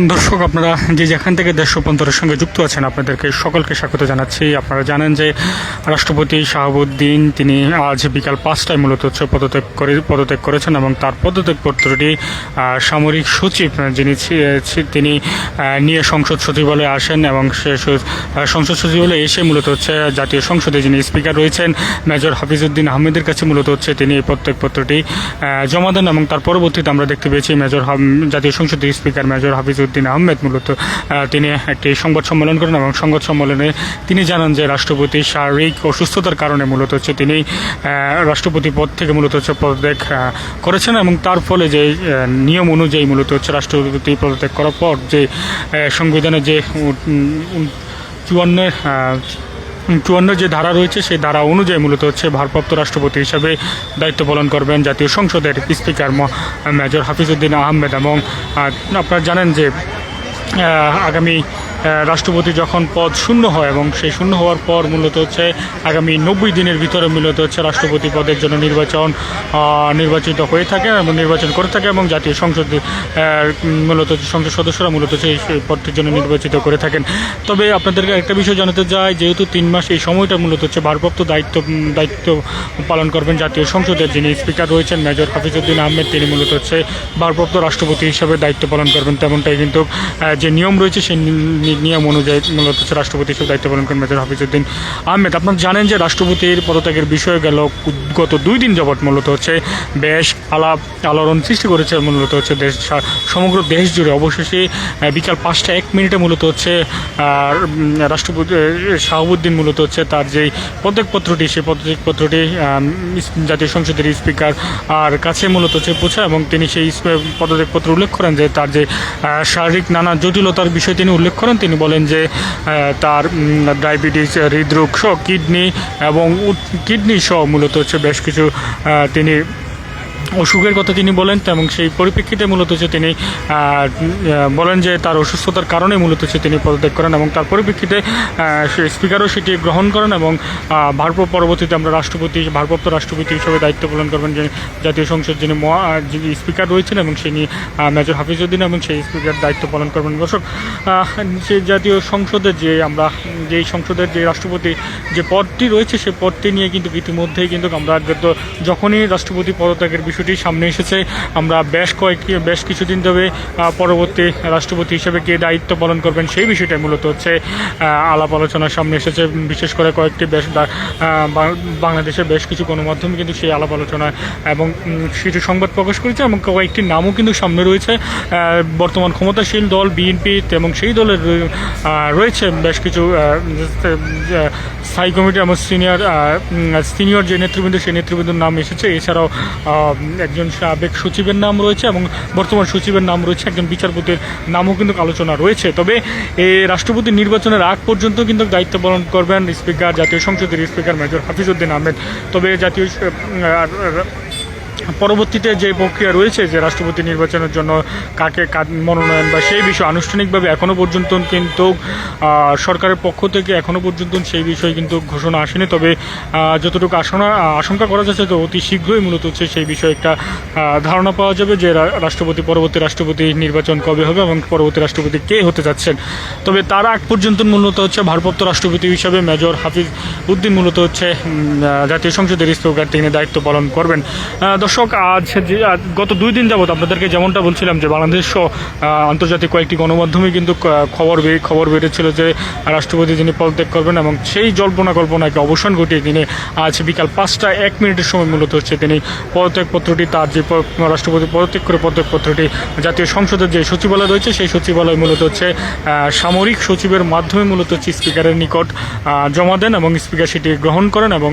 দর্শক, আপনারা যে যেখান থেকে দেশ রূপান্তরের সঙ্গে যুক্ত আছেন আপনাদেরকে সকলকে স্বাগত জানাচ্ছি। আপনারা জানেন যে রাষ্ট্রপতি শাহাবুদ্দিন তিনি আজ বিকাল 5টায় মূলত হচ্ছে পদত্যাগ করেছেন এবং তার পদত্যাগপত্রটি সামরিক সচিব যিনি তিনি নিয়ে সংসদ সচিবালয়ে আসেন এবং সে সংসদ সচিবালয়ে এসে মূলত হচ্ছে জাতীয় সংসদে যিনি স্পিকার রয়েছেন মেজর হাফিজউদ্দিন আহমেদের কাছে মূলত হচ্ছে তিনি এই পদত্যাগপত্রটি জমা দেন এবং তার পরবর্তীতে আমরা দেখতে পেয়েছি জাতীয় সংসদের স্পিকার মেজর হাফিজউদ্দিন আহমেদ মূলত তিনি একটি সংবাদ সম্মেলন করেন এবং সংবাদ সম্মেলনে তিনি জানান যে রাষ্ট্রপতি শারীরিক অসুস্থতার কারণে মূলত হচ্ছে তিনি রাষ্ট্রপতি পদ থেকে মূলত হচ্ছে পদত্যাগ করেছেন এবং তার ফলে যে নিয়ম অনুযায়ী মূলত হচ্ছে রাষ্ট্রপতি পদত্যাগ করার পর যে সংবিধানের যে চুয়ান্ন যে ধারা রয়েছে সেই ধারা অনুযায়ী মূলত হচ্ছে ভারপ্রাপ্ত রাষ্ট্রপতি হিসাবে দায়িত্ব পালন করবেন জাতীয় সংসদের স্পিকার মেজর হাফিজউদ্দিন আহমেদ। এবং আপনারা জানেন যে আগামী রাষ্ট্রপতি যখন পদ শূন্য হয় এবং সেই শূন্য হওয়ার পর মূলত হচ্ছে আগামী 90 দিনের ভিতরে মূলত হচ্ছে রাষ্ট্রপতি পদের জন্য নির্বাচিত হয়ে থাকে এবং নির্বাচন করে থাকে এবং জাতীয় সংসদ মূলত সংসদ সদস্যরা মূলত সেই পদটির জন্য নির্বাচিত করে থাকেন। তবে আপনাদেরকে একটা বিষয় জানাতে চাই, যেহেতু 3 মাস এই সময়টা মূলত হচ্ছে ভারপ্রাপ্ত দায়িত্ব পালন করবেন জাতীয় সংসদের যিনি স্পিকার রয়েছেন মেজর হাফিজউদ্দিন আহমেদ, তিনি মূলত হচ্ছে ভারপ্রাপ্ত রাষ্ট্রপতি হিসাবে দায়িত্ব পালন করবেন। তেমনটাই কিন্তু যে নিয়ম রয়েছে সেই নিয়ম অনুযায়ী মূলত হচ্ছে রাষ্ট্রপতি হিসেবে দায়িত্ব পালন করেন মেজর হাফিজউদ্দিন আহমেদ। আপনারা জানেন যে রাষ্ট্রপতির পদত্যাগের বিষয়ে গত 2 দিন যাবৎ মূলত হচ্ছে বেশ আলোড়ন সৃষ্টি করেছে মূলত হচ্ছে সমগ্র দেশ জুড়ে। অবশেষে বিকাল 5:01 মূলত হচ্ছে রাষ্ট্রপতি শাহাবুদ্দিন মূলত হচ্ছে তার যেই পদত্যাগপত্রটি সেই পদত্যাগপত্রটি জাতীয় সংসদের স্পিকার আর কাছে মূলত হচ্ছে পৌঁছায় এবং তিনি সেই পদত্যাগপত্র উল্লেখ করেন যে তার যে শারীরিক নানা জটিলতার বিষয় তিনি উল্লেখ করেন। তিনি বলেন যে তার ডায়াবেটিস, হৃদরোগ সহ কিডনি সহ মূলত হচ্ছে বেশ কিছু তিনি অসুখের কথা তিনি বলেন এবং সেই পরিপ্রেক্ষিতে মূলত হচ্ছে তিনি বলেন যে তার অসুস্থতার কারণে মূলত হচ্ছে তিনি পদত্যাগ করেন এবং তার পরিপ্রেক্ষিতে স্পিকারও সেটি গ্রহণ করেন এবং পরবর্তীতে আমরা ভারপ্রাপ্ত রাষ্ট্রপতি হিসেবে দায়িত্ব পালন করবেন যে জাতীয় সংসদ যিনি স্পিকার রয়েছেন এবং তিনি মেজর হাফিজউদ্দিন এবং সেই স্পিকার দায়িত্ব পালন করবেন। দর্শক, সেই জাতীয় সংসদের যেই সংসদের যে রাষ্ট্রপতি যে পদটি রয়েছে সেই পদটি নিয়ে কিন্তু ইতিমধ্যেই কিন্তু আমরা যখনই রাষ্ট্রপতি পদত্যাগের বিষয়টি সামনে এসেছে আমরা বেশ কিছুদিন ধরে পরবর্তী রাষ্ট্রপতি হিসেবে কে দায়িত্ব পালন করবেন সেই বিষয়টা মূলত হচ্ছে আলাপ আলোচনার সামনে এসেছে। বিশেষ করে কয়েকটি বাংলাদেশের বেশ কিছু গণমাধ্যমে কিন্তু সেই আলাপ আলোচনা এবং কিছু সংবাদ প্রকাশ করেছে এবং কয়েকটি নামও কিন্তু সামনে রয়েছে। বর্তমান ক্ষমতাশীল দল বিএনপি এবং সেই দলের রয়েছে বেশ কিছু স্থায়ী কমিটি এবং সিনিয়র যে নেতৃবৃন্দ সেই নেতৃবৃন্দের নাম এসেছে। এছাড়াও একজন সাবেক সচিবের নাম রয়েছে এবং বর্তমান সচিবের নাম রয়েছে, একজন বিচারপতির নামও কিন্তু আলোচনা রয়েছে। তবে এই রাষ্ট্রপতি নির্বাচনের আগ পর্যন্ত কিন্তু দায়িত্ব পালন করবেন জাতীয় সংসদের স্পিকার মেজর হাফিজউদ্দিন আহমেদ। তবে পরবর্তীতে যে প্রক্রিয়া রয়েছে যে রাষ্ট্রপতি নির্বাচনের জন্য কাকে মনোনয়ন বা সেই বিষয়ে আনুষ্ঠানিকভাবে এখনও পর্যন্ত কিন্তু সরকারের পক্ষ থেকে এখনও পর্যন্ত সেই বিষয়ে কিন্তু ঘোষণা আসেনি। তবে যতটুকু আশঙ্কা করা যাচ্ছে তো অতি শীঘ্রই মূলত হচ্ছে সেই বিষয়ে একটা ধারণা পাওয়া যাবে যে পরবর্তী রাষ্ট্রপতি নির্বাচন কবে হবে এবং পরবর্তী রাষ্ট্রপতি কে হতে যাচ্ছেন। তবে তার আগ পর্যন্ত মূলত হচ্ছে ভারপ্রাপ্ত রাষ্ট্রপতি হিসাবে মেজর হাফিজউদ্দিন মূলত হচ্ছে জাতীয় সংসদের স্পিকার তিনি দায়িত্ব পালন করবেন। দর্শক, গত 2 দিন যাবৎ আপনাদেরকে যেমনটা বলছিলাম যে বাংলাদেশ সহ আন্তর্জাতিক কয়েকটি গণমাধ্যমে কিন্তু খবর বেরিয়েছিল যে রাষ্ট্রপতি যিনি পদত্যাগ করবেন এবং সেই কল্পনাকে অবসান ঘটিয়ে তিনি আজ বিকাল 5:01 সময় মূলত হচ্ছে তিনি পদত্যাগপত্রটি তার যে রাষ্ট্রপতি পদত্যাগ করে পদত্যাগপত্রটি জাতীয় সংসদের যে সচিবালয় রয়েছে সেই সচিবালয় মূলত হচ্ছে সামরিক সচিবের মাধ্যমে মূলত হচ্ছে স্পিকারের নিকট জমা দেন এবং স্পিকার সেটি গ্রহণ করেন এবং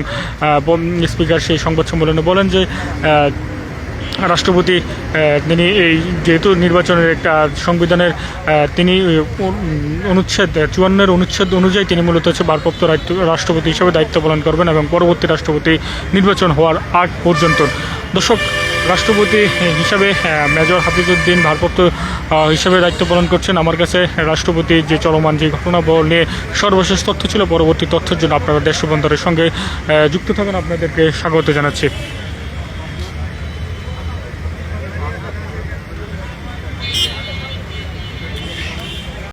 স্পিকার সেই সংবাদ সম্মেলনে বলেন যে রাষ্ট্রপতি তিনি যেহেতু নির্বাচনের একটা সংবিধানের তিনি 54 অনুচ্ছেদ অনুযায়ী তিনি মূলত হচ্ছে ভারপ্রাপ্ত রাষ্ট্রপতি হিসেবে দায়িত্ব পালন করবেন এবং পরবর্তী রাষ্ট্রপতি নির্বাচন হওয়ার আগ পর্যন্ত। দর্শক, রাষ্ট্রপতি হিসাবে মেজর হাফিজউদ্দিন ভারপ্রাপ্ত হিসাবে দায়িত্ব পালন করছেন। আমার কাছে রাষ্ট্রপতির যে চলমান যে ঘটনাবল নিয়ে সর্বশেষ তথ্য ছিল। পরবর্তী তথ্যের জন্য আপনারা দেশ রূপান্তরের সঙ্গে যুক্ত থাকেন। আপনাদেরকে স্বাগত জানাচ্ছি।